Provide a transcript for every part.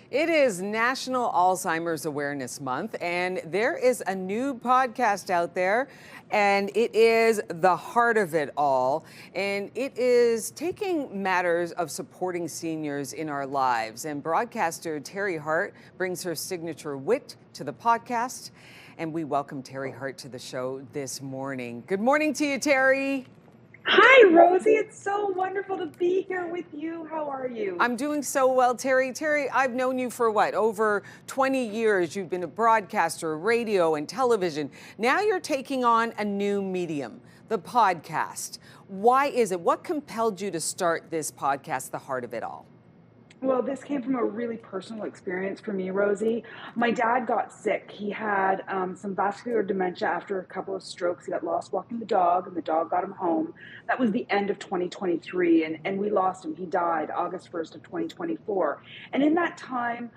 It is National Alzheimer's Awareness Month, and there is a new podcast out there, and it is The Heart of It All. And it is taking matters of supporting seniors in our lives. And broadcaster Teri Hart brings her signature wit to the podcast. And we welcome Teri Hart to the show this morning. Good morning to you, Teri. Hi, Rosie. It's so wonderful to be here with you. How are you? I'm doing so well, Teri. Teri, I've known you for what? Over 20 years. You've been a broadcaster, radio and television. Now you're taking on a new medium, the podcast. Why is it? What compelled you to start this podcast, The Heart of It All? Well, this came from a really personal experience for me, Rosie. My dad got sick. He had some vascular dementia after a couple of strokes. He got lost walking the dog, and the dog got him home. That was the end of 2023, and we lost him. He died August 1st of 2024. And in that time,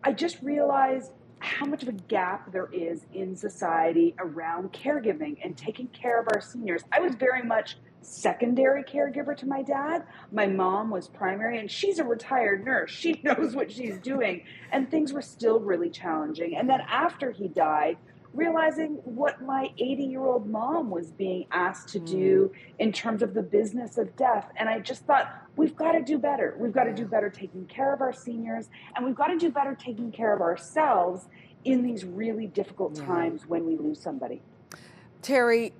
I just realized how much of a gap there is in society around caregiving and taking care of our seniors. I was very much secondary caregiver to my dad. My mom was primary, and she's a retired nurse. She knows what she's doing, and things were still really challenging. And then after he died, realizing what my 80-year-old mom was being asked to do in terms of the business of death. And I just thought, we've got to do better. We've got to do better taking care of our seniors, and we've got to do better taking care of ourselves in these really difficult times when we lose somebody. Teri,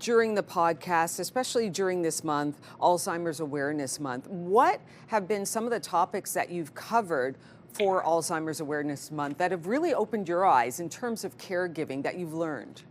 during the podcast, especially during this month, Alzheimer's Awareness Month, what have been some of the topics that you've covered for Alzheimer's Awareness Month that have really opened your eyes in terms of caregiving that you've learned?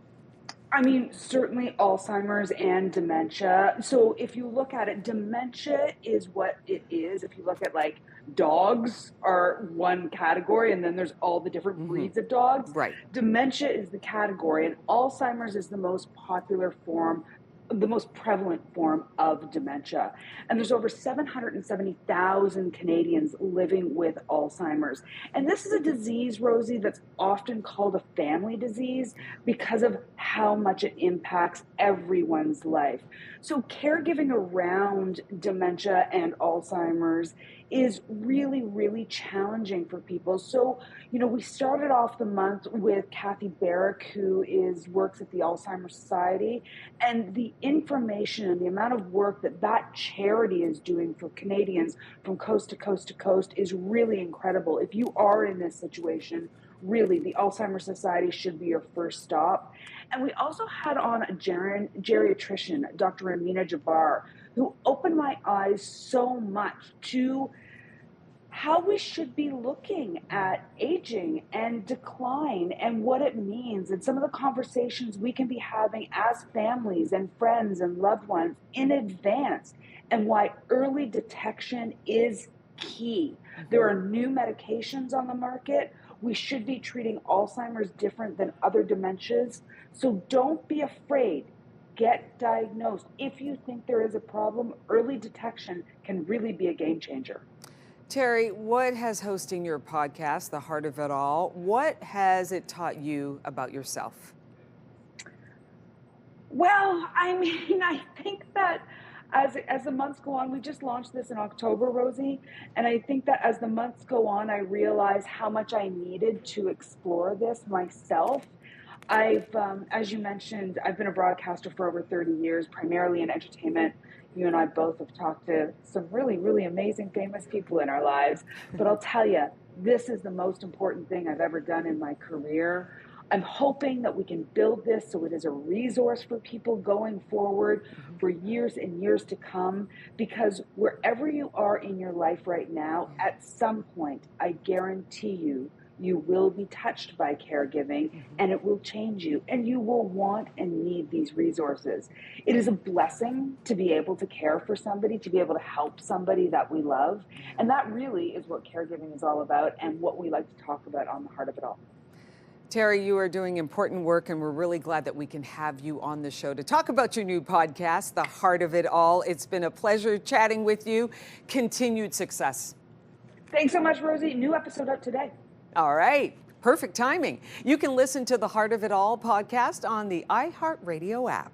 I mean, certainly Alzheimer's and dementia. So if you look at it, dementia is what it is. If you look at like dogs are one category, and then there's all the different breeds of dogs. Right. Dementia is the category, and Alzheimer's is the most popular form, the most prevalent form of dementia. And there's over 770,000 Canadians living with Alzheimer's. And this is a disease, Rosie, that's often called a family disease because of how much it impacts everyone's life. So caregiving around dementia and Alzheimer's is really, really challenging for people. So, we started off the month with Kathy Barrick, who works at the Alzheimer's Society, and the information and the amount of work that charity is doing for Canadians from coast to coast to coast is really incredible. If you are in this situation, really, the Alzheimer's Society should be your first stop. And we also had on a geriatrician, Dr. Amina Jabbar, who opened my eyes so much to how we should be looking at aging and decline and what it means, and some of the conversations we can be having as families and friends and loved ones in advance, and why early detection is key. There are new medications on the market. We should be treating Alzheimer's different than other dementias. So don't be afraid. Get diagnosed. If you think there is a problem, early detection can really be a game changer. Teri, what has hosting your podcast, The Heart of It All, what has it taught you about yourself? Well, I think that as the months go on, we just launched this in October, Rosie, and I think that as the months go on, I realize how much I needed to explore this myself. As you mentioned, I've been a broadcaster for over 30 years, primarily in entertainment. You and I both have talked to some really, really amazing, famous people in our lives. But I'll tell you, this is the most important thing I've ever done in my career. I'm hoping that we can build this so it is a resource for people going forward for years and years to come, because wherever you are in your life right now, at some point, I guarantee you will be touched by caregiving, and it will change you, and you will want and need these resources. It is a blessing to be able to care for somebody, to be able to help somebody that we love. And that really is what caregiving is all about, and what we like to talk about on The Heart of It All. Teri, you are doing important work, and we're really glad that we can have you on the show to talk about your new podcast, The Heart of It All. It's been a pleasure chatting with you. Continued success. Thanks so much, Rosie. New episode up today. All right. Perfect timing. You can listen to the Heart of It All podcast on the iHeartRadio app.